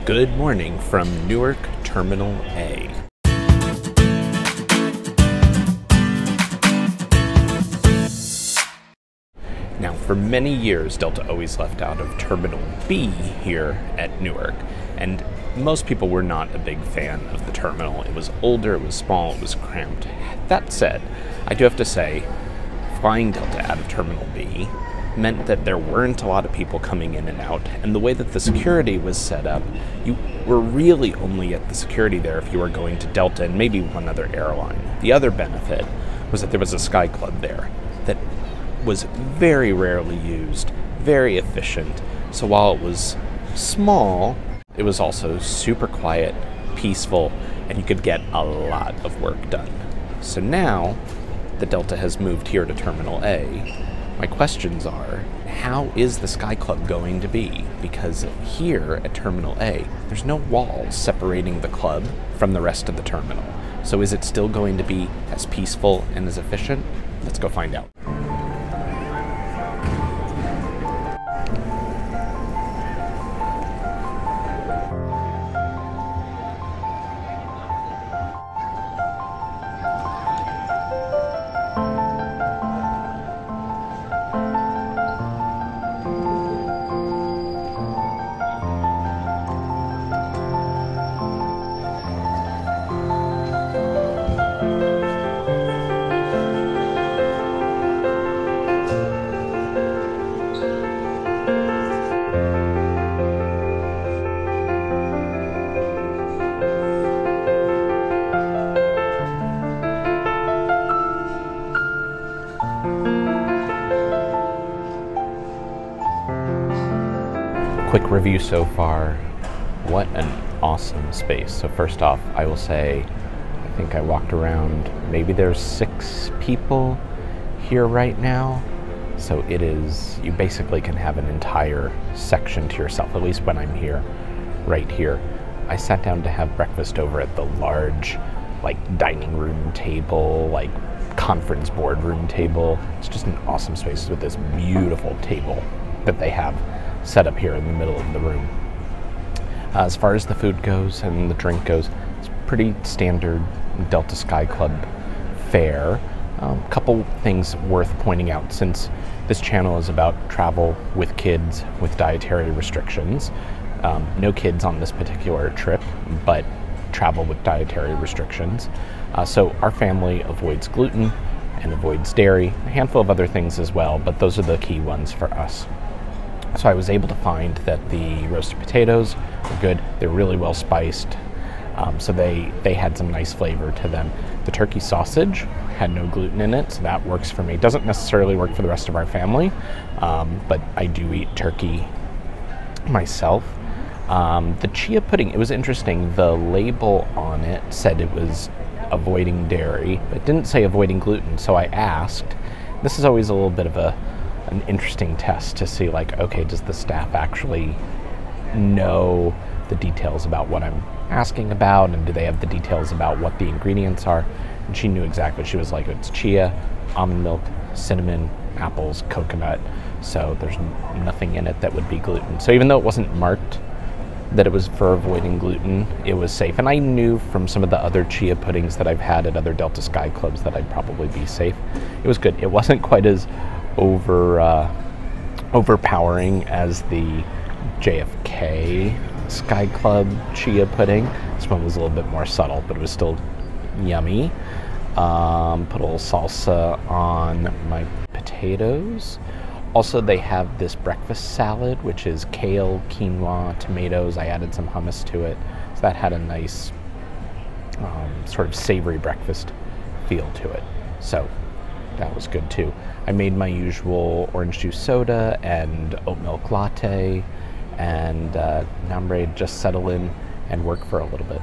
Good morning from Newark Terminal A. Now, for many years, Delta always left out of Terminal B here at Newark, and most people were not a big fan of the terminal. It was older, it was small, it was cramped. That said, I do have to say, flying Delta out of Terminal B meant that there weren't a lot of people coming in and out, and the way that the security was set up, you were really only at the security there if you were going to Delta and maybe one other airline. The other benefit was that there was a SkyClub there that was very rarely used, very efficient. So while it was small, it was also super quiet, peaceful, and you could get a lot of work done. So now the Delta has moved here to Terminal A. My questions are, how is the SkyClub going to be? Because here at Terminal A, there's no walls separating the club from the rest of the terminal. So is it still going to be as peaceful and as efficient? Let's go find out. Quick review so far. What an awesome space. So first off, I will say, I think I walked around, maybe there's 6 people here right now. So it is, you basically can have an entire section to yourself, at least when I'm here, right here. I sat down to have breakfast over at the large, dining room table, conference boardroom table. It's just an awesome space with this beautiful table that they have set up here in the middle of the room. As far as the food goes and the drink goes, it's pretty standard Delta SkyClub fare. Couple things worth pointing out, since this channel is about travel with kids with dietary restrictions. No kids on this particular trip, but travel with dietary restrictions. So our family avoids gluten and avoids dairy, a handful of other things as well, but those are the key ones for us. So I was able to find that the roasted potatoes were good. They're really well spiced, so they had some nice flavor to them. The turkey sausage had no gluten in it, so that works for me. It doesn't necessarily work for the rest of our family, but I do eat turkey myself. The chia pudding, it was interesting. The label on it said it was avoiding dairy, but it didn't say avoiding gluten, so I asked. This is always a little bit of an interesting test to see, okay, does the staff actually know the details about what I'm asking about, and do they have the details about what the ingredients are? And she knew exactly. She was like, it's chia, almond milk, cinnamon, apples, coconut, so there's nothing in it that would be gluten. So even though it wasn't marked that it was for avoiding gluten, it was safe. And I knew from some of the other chia puddings that I've had at other Delta Sky Clubs that I'd probably be safe. It was good. It wasn't quite as overpowering as the JFK Sky Club chia pudding. This one was a little bit more subtle, but it was still yummy. Put a little salsa on my potatoes. Also, they have this breakfast salad, which is kale, quinoa, tomatoes. I added some hummus to it, so that had a nice sort of savory breakfast feel to it. So that was good too. I made my usual orange juice soda and oat milk latte, and now I'm ready to just settle in and work for a little bit.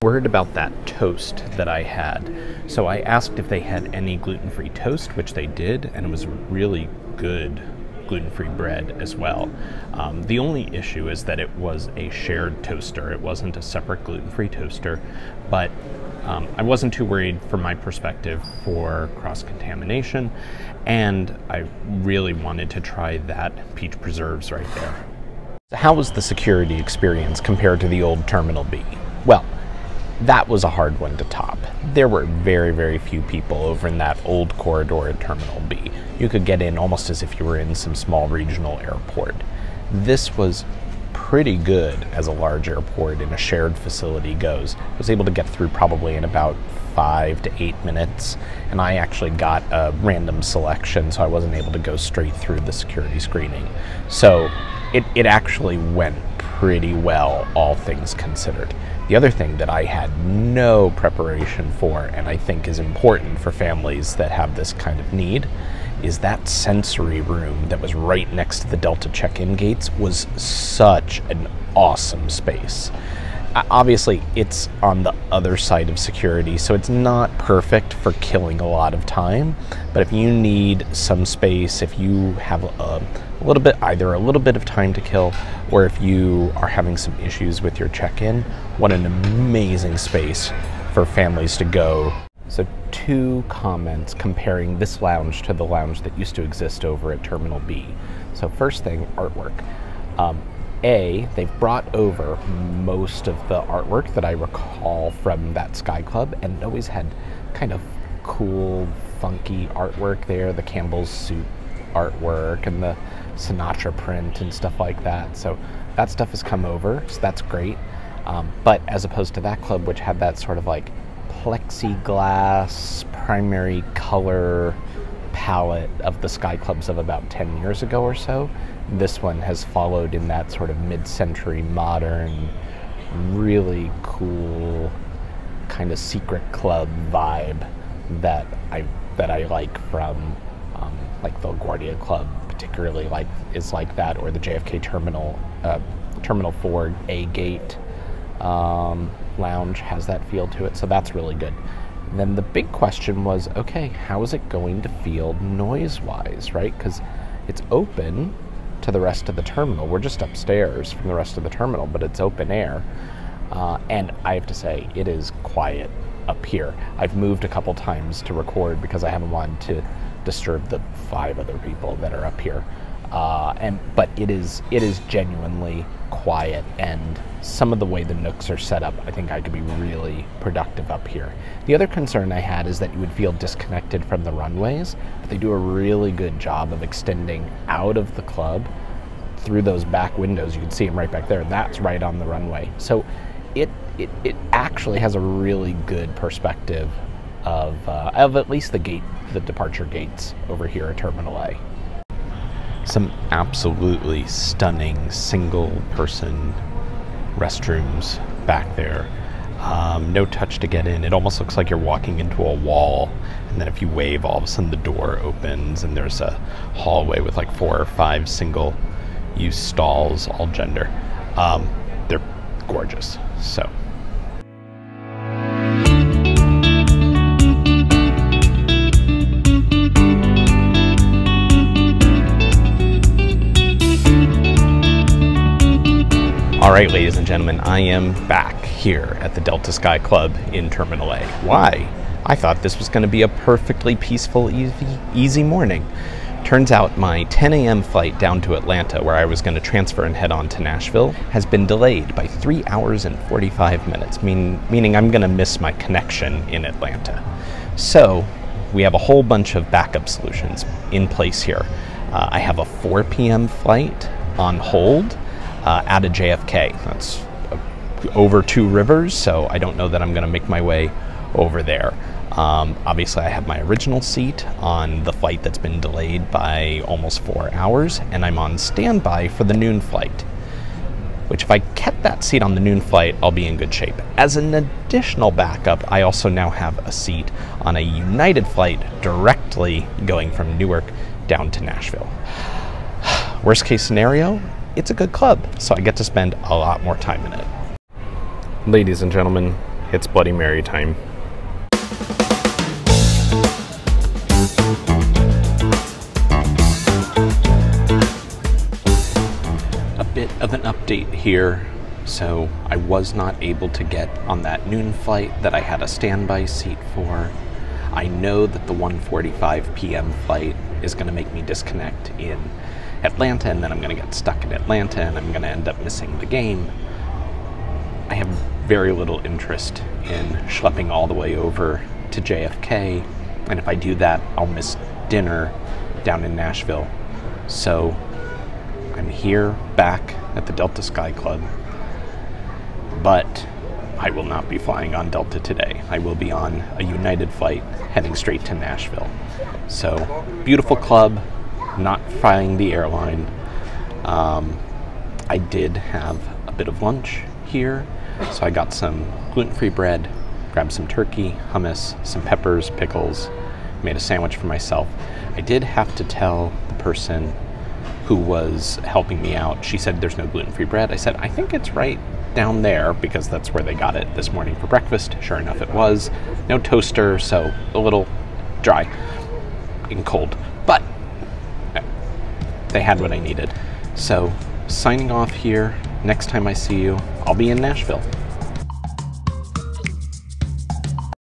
Word about that toast that I had. So I asked if they had any gluten-free toast, which they did, and it was really good gluten-free bread as well. The only issue is that it was a shared toaster. It wasn't a separate gluten-free toaster, but I wasn't too worried from my perspective for cross-contamination, and I really wanted to try that peach preserves right there. How was the security experience compared to the old Terminal B? Well, that was a hard one to top. There were very, very few people over in that old corridor at Terminal B. You could get in almost as if you were in some small regional airport. This was pretty good as a large airport in a shared facility goes. I was able to get through probably in about 5 to 8 minutes, and I actually got a random selection, so I wasn't able to go straight through the security screening. So it actually went pretty well, all things considered. The other thing that I had no preparation for, and I think is important for families that have this kind of need, is that sensory room that was right next to the Delta check-in gates was such an awesome space. Obviously, it's on the other side of security, so it's not perfect for killing a lot of time, but if you need some space, if you have either a little bit of time to kill, or if you are having some issues with your check-in, what an amazing space for families to go. So 2 comments comparing this lounge to the lounge that used to exist over at Terminal B. So first thing, artwork. They've brought over most of the artwork that I recall from that SkyClub, and it always had kind of cool, funky artwork there, the Campbell's soup artwork and the Sinatra print and stuff like that. So that stuff has come over, so that's great. But as opposed to that club, which had that sort of like plexiglass primary color palette of the SkyClubs of about 10 years ago or so, this one has followed in that sort of mid-century modern, really cool kind of secret club vibe that I like from like the LaGuardia Club, particularly is like that, or the JFK Terminal 4A gate lounge has that feel to it, so that's really good. And then the big question was, okay, how is it going to feel noise-wise, right? Because it's open to the rest of the terminal. We're just upstairs from the rest of the terminal, but it's open air. And I have to say, it is quiet up here. I've moved a couple times to record because I haven't wanted to disturb the 5 other people that are up here. But it is genuinely quiet, and some of the way the nooks are set up, I think I could be really productive up here. The other concern I had is that you would feel disconnected from the runways, but they do a really good job of extending out of the club through those back windows. You can see them right back there. That's right on the runway. So it actually has a really good perspective of at least the departure gates over here at Terminal A. Some absolutely stunning single-person restrooms back there. No touch to get in. It almost looks like you're walking into a wall, and then if you wave, all of a sudden the door opens and there's a hallway with like 4 or 5 single-use stalls, all gender. They're gorgeous. So. All right, ladies and gentlemen, I am back here at the Delta Sky Club in Terminal A. Why? I thought this was going to be a perfectly peaceful, easy morning. Turns out my 10 a.m. flight down to Atlanta, where I was going to transfer and head on to Nashville, has been delayed by 3 hours and 45 minutes, meaning I'm going to miss my connection in Atlanta. So we have a whole bunch of backup solutions in place here. I have a 4 p.m. flight on hold out of JFK. That's over 2 rivers, so I don't know that I'm going to make my way over there. Obviously, I have my original seat on the flight that's been delayed by almost 4 hours, and I'm on standby for the noon flight, which if I kept that seat on the noon flight, I'll be in good shape. As an additional backup, I also now have a seat on a United flight directly going from Newark down to Nashville. Worst case scenario, it's a good club, so I get to spend a lot more time in it. Ladies and gentlemen, it's Bloody Mary time. A bit of an update here. So I was not able to get on that noon flight that I had a standby seat for. I know that the 1:45 p.m. flight is going to make me disconnect in Atlanta, and then I'm going to get stuck in Atlanta, and I'm going to end up missing the game. I have very little interest in schlepping all the way over to JFK, and if I do that, I'll miss dinner down in Nashville. So I'm here back at the Delta Sky Club, but I will not be flying on Delta today. I will be on a United flight heading straight to Nashville. So beautiful club, not flying the airline. I did have a bit of lunch here, so I got some gluten-free bread, grabbed some turkey, hummus, some peppers, pickles, made a sandwich for myself. I did have to tell the person who was helping me out, she said there's no gluten-free bread. I said, I think it's right down there, because that's where they got it this morning for breakfast. Sure enough, it was. No toaster, so a little dry and cold, but they had what I needed. So signing off here. Next time I see you, I'll be in Nashville.